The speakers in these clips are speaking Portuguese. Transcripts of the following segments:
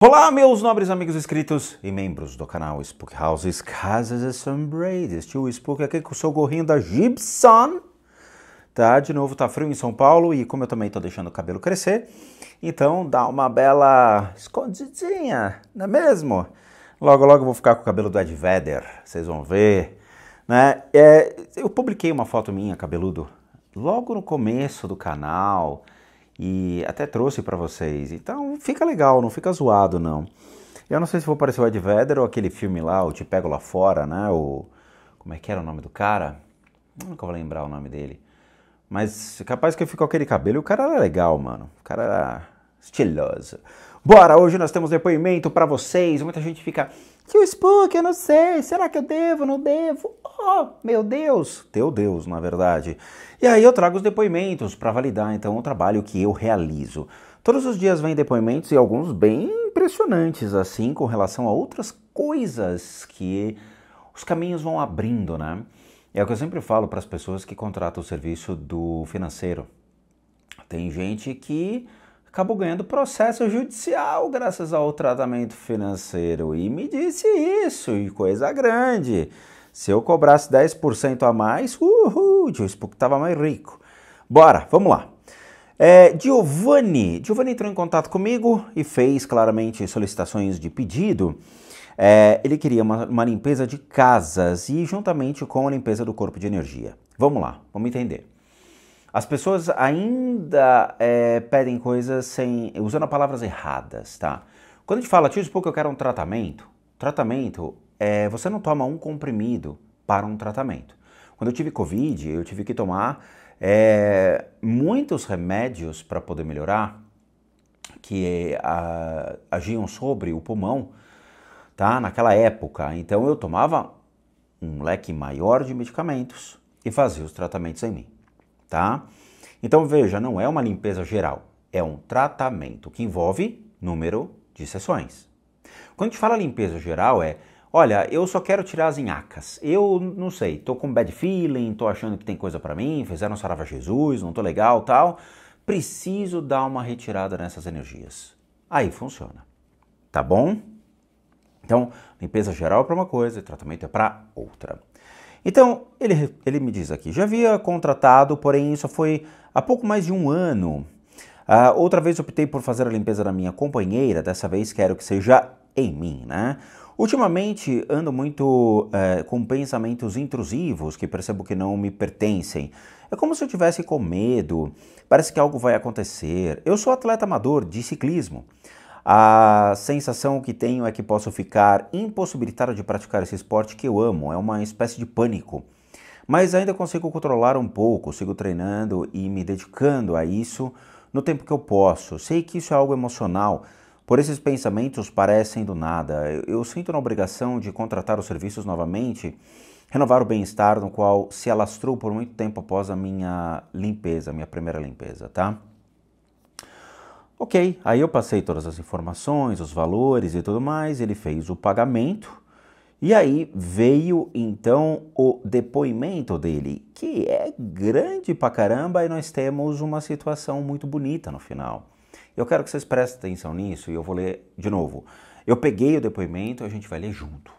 Olá, meus nobres amigos inscritos e membros do canal Spook Houses Casas Assombradas. Tio Spook aqui com o seu gorrinho da Gibson. Tá, de novo tá frio em São Paulo e como eu também tô deixando o cabelo crescer, então dá uma bela escondidinha, não é mesmo? Logo, logo eu vou ficar com o cabelo do Ed Vedder, vocês vão ver, né? Eu publiquei uma foto minha, cabeludo, logo no começo do canal e até trouxe pra vocês, então fica legal, não fica zoado não. Eu não sei se vou parecer o Ed Vedder ou aquele filme lá, o Te Pego Lá Fora, né? Como é que era o nome do cara? Nunca vou lembrar o nome dele. Mas capaz que eu fico com aquele cabelo e o cara era legal, mano. O cara era estiloso. Bora, hoje nós temos depoimento pra vocês. Muita gente fica, Tio Spook, eu não sei, será que eu devo, não devo? Oh, meu Deus. Teu Deus, na verdade. E aí eu trago os depoimentos pra validar, então, o trabalho que eu realizo. Todos os dias vem depoimentos e alguns bem impressionantes, assim, com relação a outras coisas que os caminhos vão abrindo, né? É o que eu sempre falo para as pessoas que contratam o serviço do financeiro. Tem gente que acabou ganhando processo judicial graças ao tratamento financeiro e me disse isso, e coisa grande. Se eu cobrasse 10% a mais, o Spook estava mais rico. Bora, vamos lá. Giovanni entrou em contato comigo e fez claramente solicitações de pedido. Ele queria uma limpeza de casas e juntamente com a limpeza do corpo de energia. Vamos lá, vamos entender. As pessoas ainda pedem coisas usando palavras erradas, tá? Quando a gente fala, tio Spook, eu quero um tratamento, você não toma um comprimido para um tratamento. Quando eu tive Covid, eu tive que tomar muitos remédios para poder melhorar, que agiam sobre o pulmão, tá? Naquela época, então eu tomava um leque maior de medicamentos e fazia os tratamentos em mim, tá? Então veja, não é uma limpeza geral, é um tratamento que envolve número de sessões. Quando a gente fala limpeza geral olha, eu só quero tirar as nhaques, eu não sei, tô com bad feeling, tô achando que tem coisa pra mim, fizeram Sarava Jesus, não tô legal, tal, preciso dar uma retirada nessas energias. Aí funciona, tá bom? Então, limpeza geral é para uma coisa e tratamento é para outra. Então, ele me diz aqui, já havia contratado, porém isso foi há pouco mais de um ano. Outra vez optei por fazer a limpeza da minha companheira, dessa vez quero que seja em mim, né? Ultimamente ando muito com pensamentos intrusivos que percebo que não me pertencem. É como se eu tivesse com medo, parece que algo vai acontecer. Eu sou atleta amador de ciclismo. A sensação que tenho é que posso ficar impossibilitado de praticar esse esporte que eu amo, é uma espécie de pânico. Mas ainda consigo controlar um pouco, sigo treinando e me dedicando a isso no tempo que eu posso. Sei que isso é algo emocional, por esses pensamentos parecem do nada. Eu sinto na obrigação de contratar os serviços novamente, renovar o bem-estar no qual se alastrou por muito tempo após a minha limpeza, minha primeira limpeza, tá? Ok, aí eu passei todas as informações, os valores e tudo mais, ele fez o pagamento e aí veio então o depoimento dele, que é grande pra caramba e nós temos uma situação muito bonita no final. Eu quero que vocês prestem atenção nisso e eu vou ler de novo. Eu peguei o depoimento e a gente vai ler junto,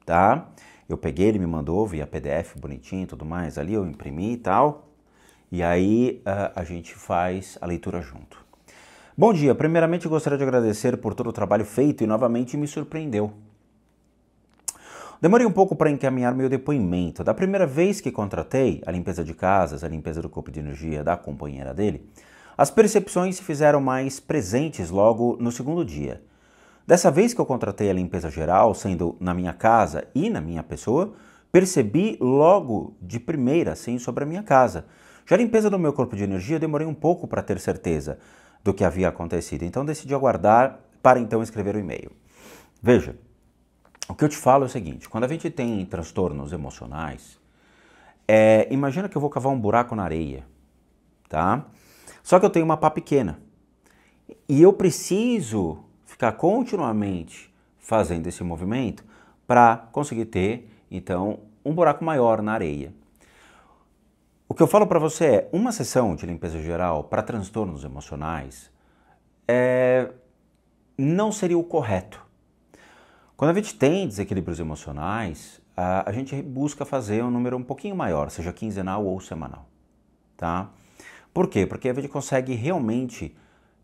tá? Eu peguei, ele me mandou via PDF bonitinho e tudo mais, ali eu imprimi e tal, e aí a gente faz a leitura junto. Bom dia, primeiramente gostaria de agradecer por todo o trabalho feito e novamente me surpreendeu. Demorei um pouco para encaminhar meu depoimento. Da primeira vez que contratei a limpeza de casas, a limpeza do corpo de energia da companheira dele, as percepções se fizeram mais presentes logo no segundo dia. Dessa vez que eu contratei a limpeza geral, sendo na minha casa e na minha pessoa, percebi logo de primeira, sim, sobre a minha casa. Já a limpeza do meu corpo de energia, demorei um pouco para ter certeza do que havia acontecido. Então decidi aguardar para então escrever o e-mail. Veja, o que eu te falo é o seguinte, quando a gente tem transtornos emocionais, imagina que eu vou cavar um buraco na areia, tá? Só que eu tenho uma pá pequena e eu preciso ficar continuamente fazendo esse movimento para conseguir ter, então, um buraco maior na areia. O que eu falo para você é, uma sessão de limpeza geral para transtornos emocionais não seria o correto. Quando a gente tem desequilíbrios emocionais, a gente busca fazer um número um pouquinho maior, seja quinzenal ou semanal, tá? Por quê? Porque a gente consegue realmente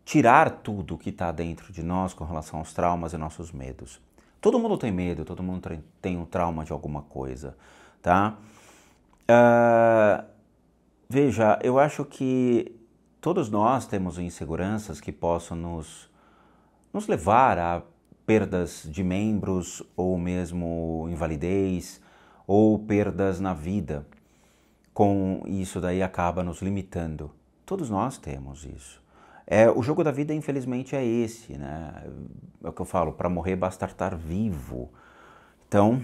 tirar tudo que está dentro de nós com relação aos traumas e nossos medos. Todo mundo tem medo, todo mundo tem um trauma de alguma coisa, tá? Veja, eu acho que todos nós temos inseguranças que possam nos levar a perdas de membros, ou mesmo invalidez, ou perdas na vida. Com isso daí acaba nos limitando. Todos nós temos isso. O jogo da vida, infelizmente, é esse, né? É o que eu falo, para morrer basta estar vivo. Então,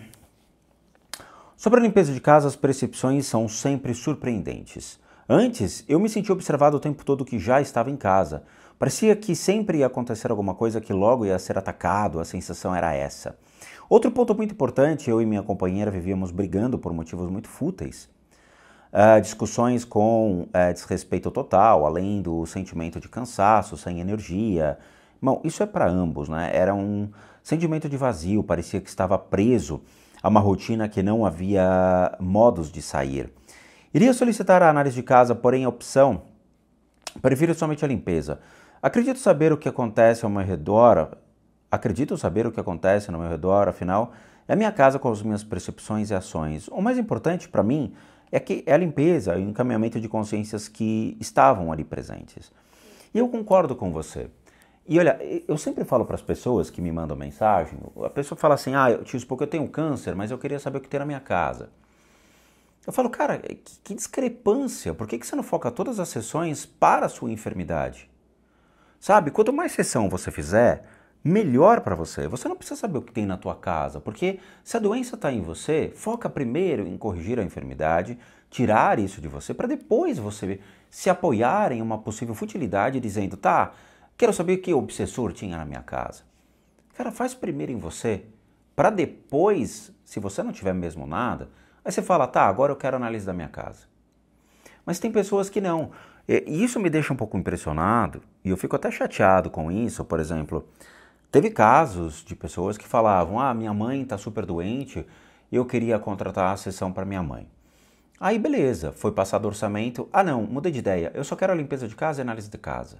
sobre a limpeza de casa, as percepções são sempre surpreendentes. Antes, eu me sentia observado o tempo todo que já estava em casa. Parecia que sempre ia acontecer alguma coisa que logo ia ser atacado, a sensação era essa. Outro ponto muito importante, eu e minha companheira vivíamos brigando por motivos muito fúteis. Discussões com desrespeito total, além do sentimento de cansaço, sem energia. Bom, isso é para ambos, né? Era um sentimento de vazio, parecia que estava preso a uma rotina que não havia modos de sair. Iria solicitar a análise de casa, porém a opção, prefiro somente a limpeza. Acredito saber o que acontece ao meu redor, afinal, é a minha casa com as minhas percepções e ações. O mais importante para mim é a limpeza e o encaminhamento de consciências que estavam ali presentes. E eu concordo com você. E olha, eu sempre falo para as pessoas que me mandam mensagem, a pessoa fala assim, tio Spock, eu tenho câncer, mas eu queria saber o que tem na minha casa. Eu falo, cara, que discrepância, por que você não foca todas as sessões para a sua enfermidade? Sabe, quanto mais sessão você fizer, melhor para você. Você não precisa saber o que tem na tua casa, porque se a doença está em você, foca primeiro em corrigir a enfermidade, tirar isso de você, para depois você se apoiar em uma possível futilidade dizendo, tá, quero saber o que o obsessor tinha na minha casa. Cara, faz primeiro em você, para depois, se você não tiver mesmo nada, aí você fala, tá, agora eu quero análise da minha casa. Mas tem pessoas que não. E isso me deixa um pouco impressionado, e eu fico até chateado com isso. Por exemplo, teve casos de pessoas que falavam, minha mãe está super doente, eu queria contratar a sessão para minha mãe. Aí beleza, foi passado o orçamento, não, mudei de ideia, eu só quero a limpeza de casa e análise de casa.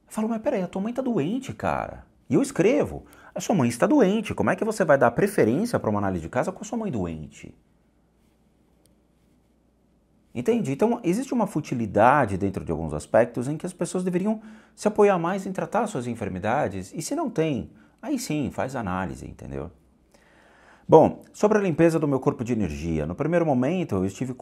Eu falo, mas peraí, a tua mãe está doente, cara. E eu escrevo, a sua mãe está doente, como é que você vai dar preferência para uma análise de casa com a sua mãe doente? Entende? Então, existe uma futilidade dentro de alguns aspectos em que as pessoas deveriam se apoiar mais em tratar suas enfermidades, e se não tem, aí sim, faz análise, entendeu? Bom, sobre a limpeza do meu corpo de energia, no primeiro momento eu estive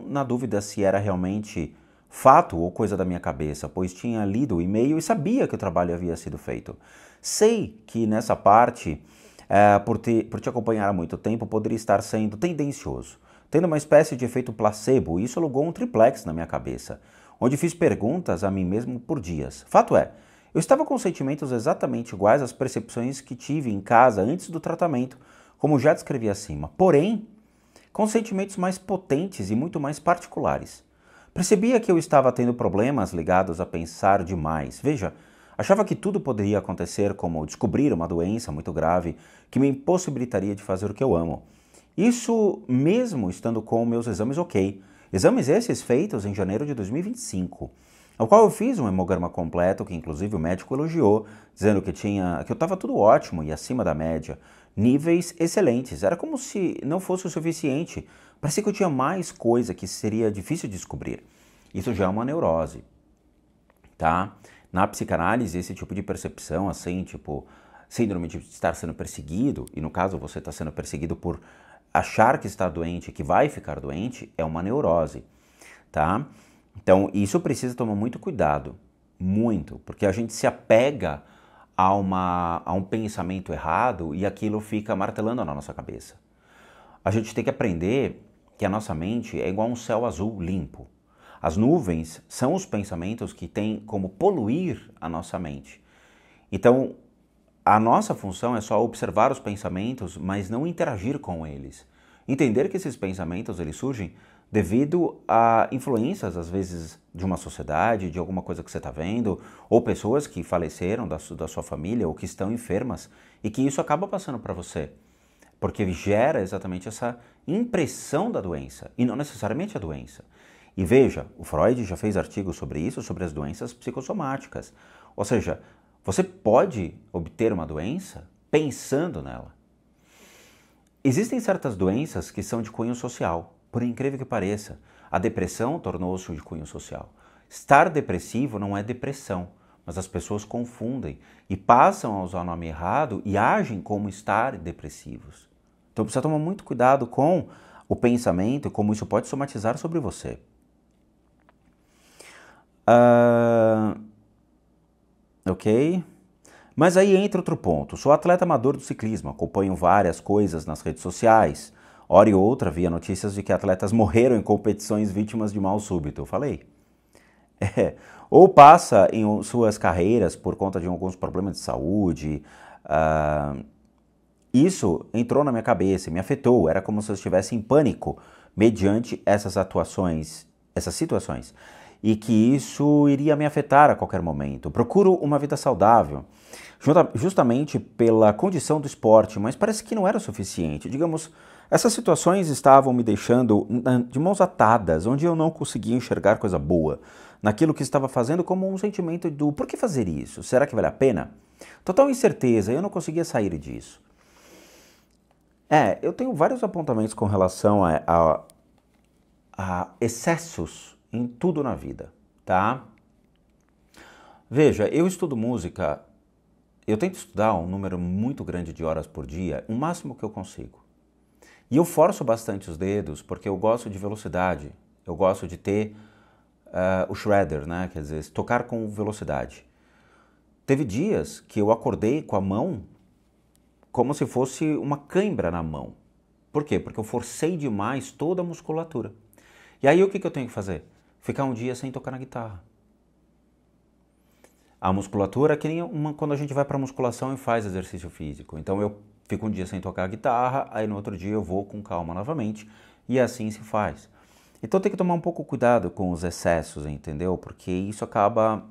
na dúvida se era realmente fato ou coisa da minha cabeça, pois tinha lido o e-mail e sabia que o trabalho havia sido feito. Sei que nessa parte, por te acompanhar há muito tempo, poderia estar sendo tendencioso, tendo uma espécie de efeito placebo, e isso alugou um triplex na minha cabeça, onde fiz perguntas a mim mesmo por dias. Fato é, eu estava com sentimentos exatamente iguais às percepções que tive em casa antes do tratamento, como já descrevi acima, porém, com sentimentos mais potentes e muito mais particulares. Percebia que eu estava tendo problemas ligados a pensar demais. Veja, achava que tudo poderia acontecer, como descobrir uma doença muito grave que me impossibilitaria de fazer o que eu amo. Isso mesmo estando com meus exames ok. Exames esses feitos em janeiro de 2025, ao qual eu fiz um hemograma completo, que inclusive o médico elogiou, dizendo que eu estava tudo ótimo e acima da média, níveis excelentes. Era como se não fosse o suficiente. Parecia que eu tinha mais coisa que seria difícil de descobrir. Isso já é uma neurose, tá? Na psicanálise, esse tipo de percepção, assim, tipo, síndrome de estar sendo perseguido, e no caso você está sendo perseguido por achar que está doente, que vai ficar doente, é uma neurose, tá? Então, isso precisa tomar muito cuidado, muito, porque a gente se apega a um pensamento errado e aquilo fica martelando na nossa cabeça. A gente tem que aprender que a nossa mente é igual a um céu azul limpo. As nuvens são os pensamentos que têm como poluir a nossa mente. Então, a nossa função é só observar os pensamentos, mas não interagir com eles. Entender que esses pensamentos eles surgem devido a influências, às vezes, de uma sociedade, de alguma coisa que você está vendo, ou pessoas que faleceram da sua família ou que estão enfermas, e que isso acaba passando para você, porque gera exatamente essa impressão da doença, e não necessariamente a doença. E veja, o Freud já fez artigos sobre isso, sobre as doenças psicossomáticas. Ou seja, você pode obter uma doença pensando nela. Existem certas doenças que são de cunho social, por incrível que pareça. A depressão tornou-se de cunho social. Estar depressivo não é depressão, mas as pessoas confundem e passam a usar o nome errado e agem como estar depressivos. Então precisa tomar muito cuidado com o pensamento e como isso pode somatizar sobre você. Ok? Mas aí entra outro ponto. Sou atleta amador do ciclismo, acompanho várias coisas nas redes sociais. Hora e outra via notícias de que atletas morreram em competições vítimas de mal súbito. Eu falei. Ou passa em suas carreiras por conta de alguns problemas de saúde. Isso entrou na minha cabeça, me afetou. Era como se eu estivesse em pânico mediante essas situações. E que isso iria me afetar a qualquer momento. Procuro uma vida saudável, justamente pela condição do esporte, mas parece que não era o suficiente. Digamos, essas situações estavam me deixando de mãos atadas, onde eu não conseguia enxergar coisa boa naquilo que estava fazendo, como um sentimento do por que fazer isso? Será que vale a pena? Total incerteza, eu não conseguia sair disso. Eu tenho vários apontamentos com relação a excessos em tudo na vida, tá? Veja, eu estudo música, eu tento estudar um número muito grande de horas por dia, o máximo que eu consigo. E eu forço bastante os dedos porque eu gosto de velocidade, eu gosto de ter o shredder, né? Quer dizer, tocar com velocidade. Teve dias que eu acordei com a mão como se fosse uma cãibra na mão. Por quê? Porque eu forcei demais toda a musculatura. E aí o que eu tenho que fazer? Ficar um dia sem tocar na guitarra. A musculatura é que nem quando a gente vai para musculação e faz exercício físico. Então eu fico um dia sem tocar a guitarra, aí no outro dia eu vou com calma novamente e assim se faz. Então tem que tomar um pouco cuidado com os excessos, entendeu? Porque isso acaba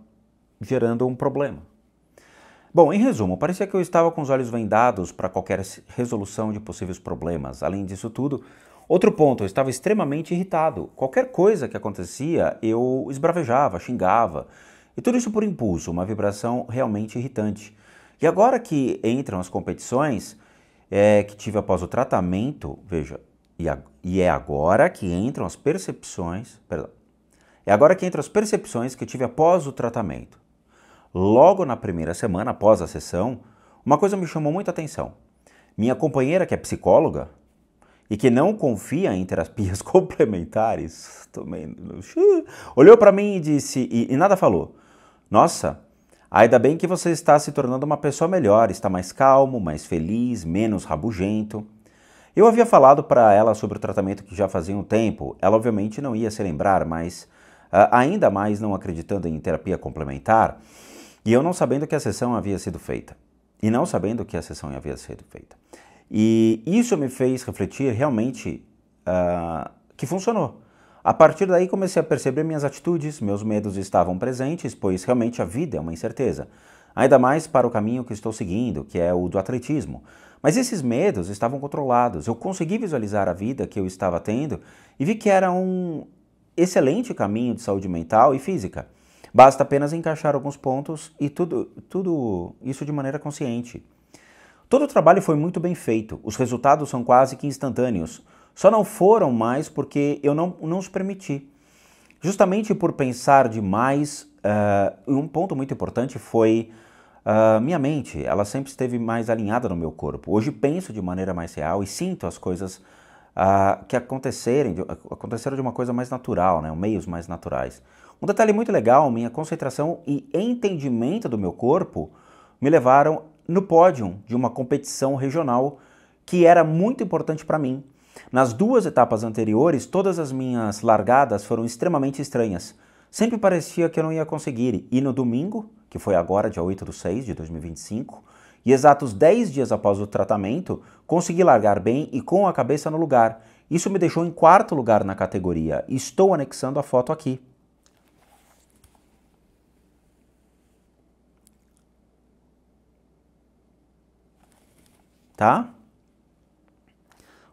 gerando um problema. Bom, em resumo, parecia que eu estava com os olhos vendados para qualquer resolução de possíveis problemas. Além disso tudo, outro ponto, eu estava extremamente irritado. Qualquer coisa que acontecia, eu esbravejava, xingava. E tudo isso por impulso, uma vibração realmente irritante. E agora que entram as competições que tive após o tratamento, veja, e é agora que entram as percepções, é agora que entram as percepções que tive após o tratamento. Logo na primeira semana, após a sessão, uma coisa me chamou muita atenção. Minha companheira, que é psicóloga, e que não confia em terapias complementares, olhou para mim e disse, e nada falou. Nossa, ainda bem que você está se tornando uma pessoa melhor, está mais calmo, mais feliz, menos rabugento. Eu havia falado para ela sobre o tratamento que já fazia um tempo, ela obviamente não ia se lembrar, mas ainda mais não acreditando em terapia complementar, e eu não sabendo que a sessão havia sido feita. E isso me fez refletir realmente que funcionou. A partir daí comecei a perceber minhas atitudes, meus medos estavam presentes, pois realmente a vida é uma incerteza. Ainda mais para o caminho que estou seguindo, que é o do atletismo. Mas esses medos estavam controlados. Eu consegui visualizar a vida que eu estava tendo e vi que era um excelente caminho de saúde mental e física. Basta apenas encaixar alguns pontos e tudo isso de maneira consciente. Todo o trabalho foi muito bem feito, os resultados são quase que instantâneos. Só não foram mais porque eu não os permiti. Justamente por pensar demais, um ponto muito importante foi minha mente. Ela sempre esteve mais alinhada no meu corpo. Hoje penso de maneira mais real e sinto as coisas que aconteceram de uma coisa mais natural, né? Meios mais naturais. Um detalhe muito legal, minha concentração e entendimento do meu corpo me levaram no pódio de uma competição regional que era muito importante para mim. Nas 2 etapas anteriores, todas as minhas largadas foram extremamente estranhas. Sempre parecia que eu não ia conseguir. E no domingo, que foi agora, dia 8/6 de 2025, e exatos 10 dias após o tratamento, consegui largar bem e com a cabeça no lugar. Isso me deixou em quarto lugar na categoria. Estou anexando a foto aqui. Tá?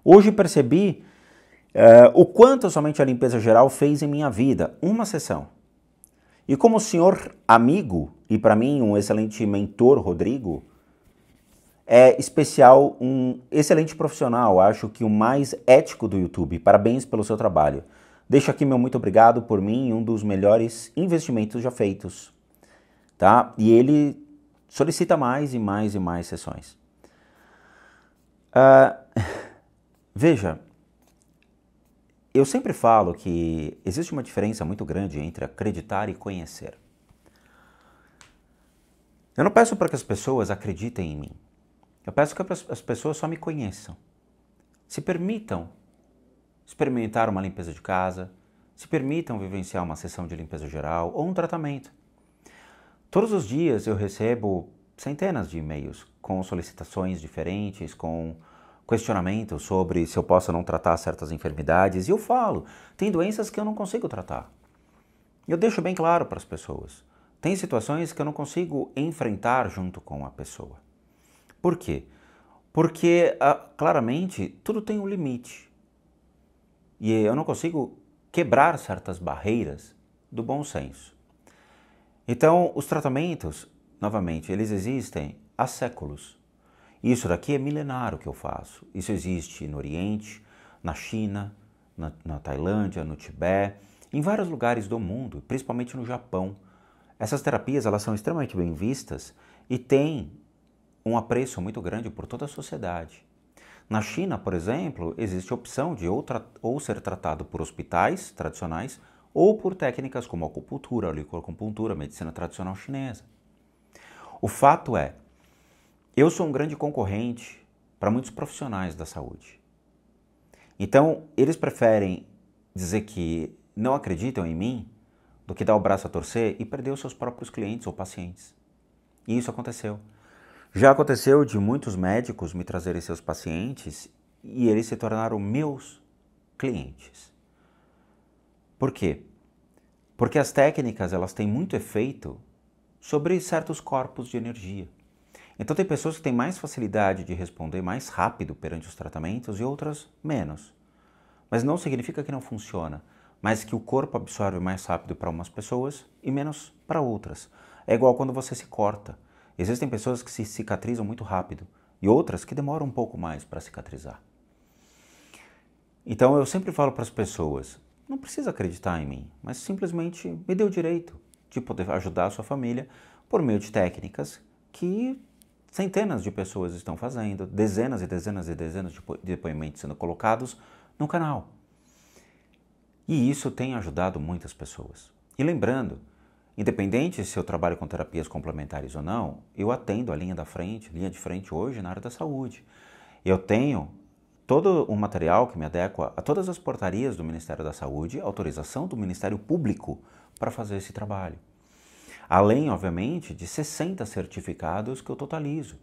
Hoje percebi o quanto somente a limpeza geral fez em minha vida. Uma sessão. E como o senhor amigo, e para mim um excelente mentor, Rodrigo, é especial, um excelente profissional, acho que o mais ético do YouTube. Parabéns pelo seu trabalho. Deixo aqui meu muito obrigado, por mim, um dos melhores investimentos já feitos. Tá? E ele solicita mais e mais e mais sessões. Veja, eu sempre falo que existe uma diferença muito grande entre acreditar e conhecer. Eu não peço para que as pessoas acreditem em mim. Eu peço que as pessoas só me conheçam. Se permitam experimentar uma limpeza de casa, se permitam vivenciar uma sessão de limpeza geral ou um tratamento. Todos os dias eu recebo centenas de e-mails com solicitações diferentes, com questionamentos sobre se eu posso ou não tratar certas enfermidades. E eu falo, tem doenças que eu não consigo tratar. Eu deixo bem claro para as pessoas. Tem situações que eu não consigo enfrentar junto com a pessoa. Por quê? Porque, claramente, tudo tem um limite. E eu não consigo quebrar certas barreiras do bom senso. Então, os tratamentos, novamente, eles existem há séculos. Isso daqui é milenário que eu faço. Isso existe no Oriente, na China, na Tailândia, no Tibete, em vários lugares do mundo, principalmente no Japão. Essas terapias, elas são extremamente bem vistas e têm um apreço muito grande por toda a sociedade. Na China, por exemplo, existe a opção de ou ser tratado por hospitais tradicionais ou por técnicas como acupuntura, auriculoacupuntura, medicina tradicional chinesa. O fato é, eu sou um grande concorrente para muitos profissionais da saúde. Então, eles preferem dizer que não acreditam em mim do que dar o braço a torcer e perder os seus próprios clientes ou pacientes. E isso aconteceu. Já aconteceu de muitos médicos me trazerem seus pacientes e eles se tornaram meus clientes. Por quê? Porque as técnicas, elas têm muito efeito sobre certos corpos de energia. Então tem pessoas que têm mais facilidade de responder mais rápido perante os tratamentos e outras menos. Mas não significa que não funciona, mas que o corpo absorve mais rápido para umas pessoas e menos para outras. É igual quando você se corta. Existem pessoas que se cicatrizam muito rápido e outras que demoram um pouco mais para cicatrizar. Então eu sempre falo para as pessoas, não precisa acreditar em mim, mas simplesmente me dê o direito de poder ajudar a sua família por meio de técnicas que centenas de pessoas estão fazendo, dezenas e dezenas e dezenas de depoimentos sendo colocados no canal. E isso tem ajudado muitas pessoas. E lembrando, independente se eu trabalho com terapias complementares ou não, eu atendo a linha de frente hoje na área da saúde. Eu tenho todo o material que me adequa a todas as portarias do Ministério da Saúde, autorização do Ministério Público para fazer esse trabalho. Além, obviamente, de 60 certificados que eu totalizo.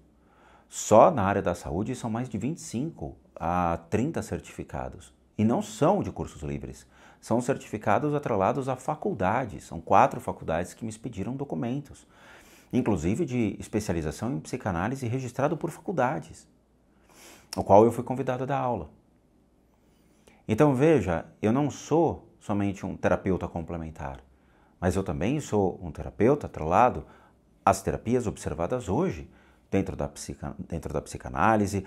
Só na área da saúde são mais de 25 a 30 certificados. E não são de cursos livres. São certificados atrelados a faculdades. São 4 faculdades que me expediram documentos. Inclusive de especialização em psicanálise registrado por faculdades, o qual eu fui convidado a dar aula. Então veja, eu não sou somente um terapeuta complementar, mas eu também sou um terapeuta atrelado às terapias observadas hoje, dentro da psicanálise,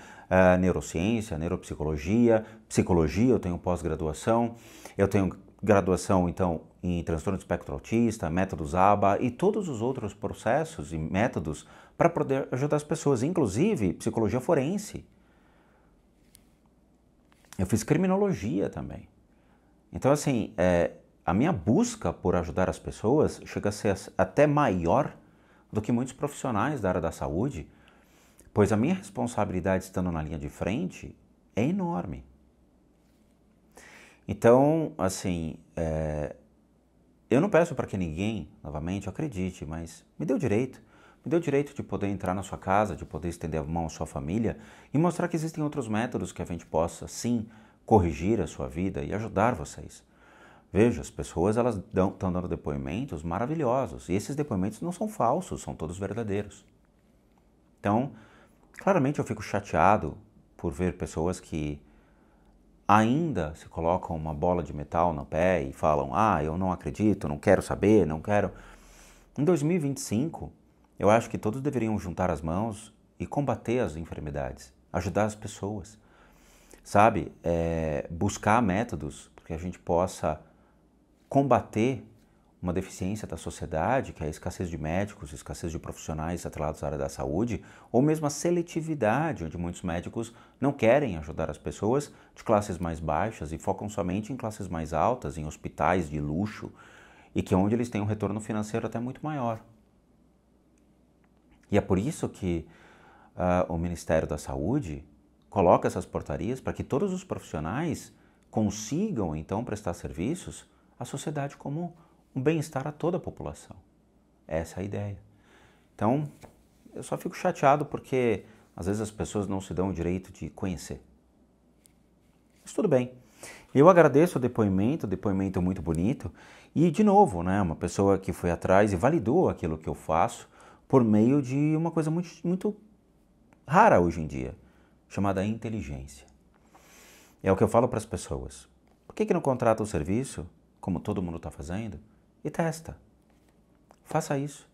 neurociência, neuropsicologia, psicologia, eu tenho pós-graduação, eu tenho graduação, então, em transtorno do espectro autista, métodos ABA e todos os outros processos e métodos para poder ajudar as pessoas, inclusive psicologia forense. Eu fiz criminologia também. Então, assim, a minha busca por ajudar as pessoas chega a ser até maior do que muitos profissionais da área da saúde, pois a minha responsabilidade estando na linha de frente é enorme. Então, assim, eu não peço para que ninguém, novamente, acredite, mas me dê o direito. Me dê o direito de poder entrar na sua casa, de poder estender a mão à sua família e mostrar que existem outros métodos que a gente possa, sim, corrigir a sua vida e ajudar vocês. Veja, as pessoas elas estão dando depoimentos maravilhosos e esses depoimentos não são falsos, são todos verdadeiros. Então, claramente eu fico chateado por ver pessoas que ainda se colocam uma bola de metal no pé e falam: ah, eu não acredito, não quero saber, não quero. Em 2025, eu acho que todos deveriam juntar as mãos e combater as enfermidades, ajudar as pessoas, sabe? Buscar métodos para que a gente possa combater uma deficiência da sociedade, que é a escassez de médicos, escassez de profissionais atrelados à área da saúde, ou mesmo a seletividade, onde muitos médicos não querem ajudar as pessoas de classes mais baixas e focam somente em classes mais altas, em hospitais de luxo, e que onde eles têm um retorno financeiro até muito maior. E é por isso que o Ministério da Saúde coloca essas portarias para que todos os profissionais consigam, então, prestar serviços à sociedade como um bem-estar a toda a população. Essa é a ideia. Então, eu só fico chateado porque às vezes as pessoas não se dão o direito de conhecer. Mas tudo bem. Eu agradeço o depoimento muito bonito e, de novo, né, uma pessoa que foi atrás e validou aquilo que eu faço por meio de uma coisa muito rara hoje em dia, chamada inteligência. É o que eu falo para as pessoas. Por que não contrata o serviço, como todo mundo está fazendo, e testa? Faça isso.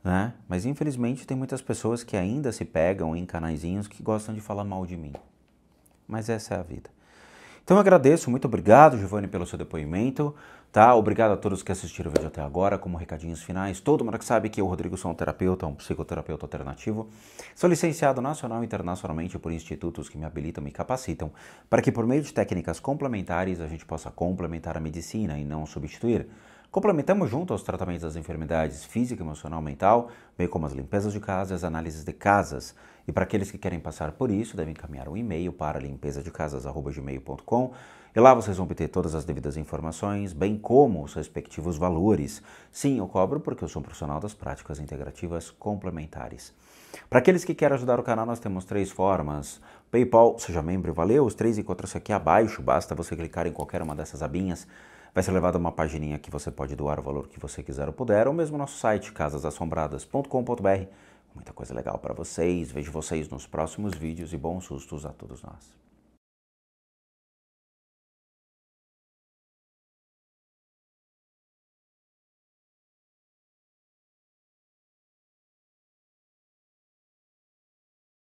Né? Mas infelizmente tem muitas pessoas que ainda se pegam em canaizinhos que gostam de falar mal de mim. Mas essa é a vida. Então eu agradeço, muito obrigado, Giovanni, pelo seu depoimento, tá? Obrigado a todos que assistiram o vídeo até agora. Como recadinhos finais, todo mundo que sabe que eu, Rodrigo, sou um terapeuta, um psicoterapeuta alternativo. Sou licenciado nacional e internacionalmente por institutos que me habilitam e me capacitam para que por meio de técnicas complementares a gente possa complementar a medicina e não substituir. Complementamos junto aos tratamentos das enfermidades física, emocional, mental, bem como as limpezas de casa e as análises de casas. E para aqueles que querem passar por isso, devem encaminhar um e-mail para limpezadecasas@gmail.com e lá vocês vão obter todas as devidas informações, bem como os respectivos valores. Sim, eu cobro porque eu sou um profissional das práticas integrativas complementares. Para aqueles que querem ajudar o canal, nós temos 3 formas. PayPal, seja membro e valeu, os 3 encontram-se aqui abaixo, basta você clicar em qualquer uma dessas abinhas. Vai ser levado a uma pagininha que você pode doar o valor que você quiser ou puder, ou mesmo nosso site, casasassombradas.com.br. Muita coisa legal para vocês. Vejo vocês nos próximos vídeos e bons sustos a todos nós.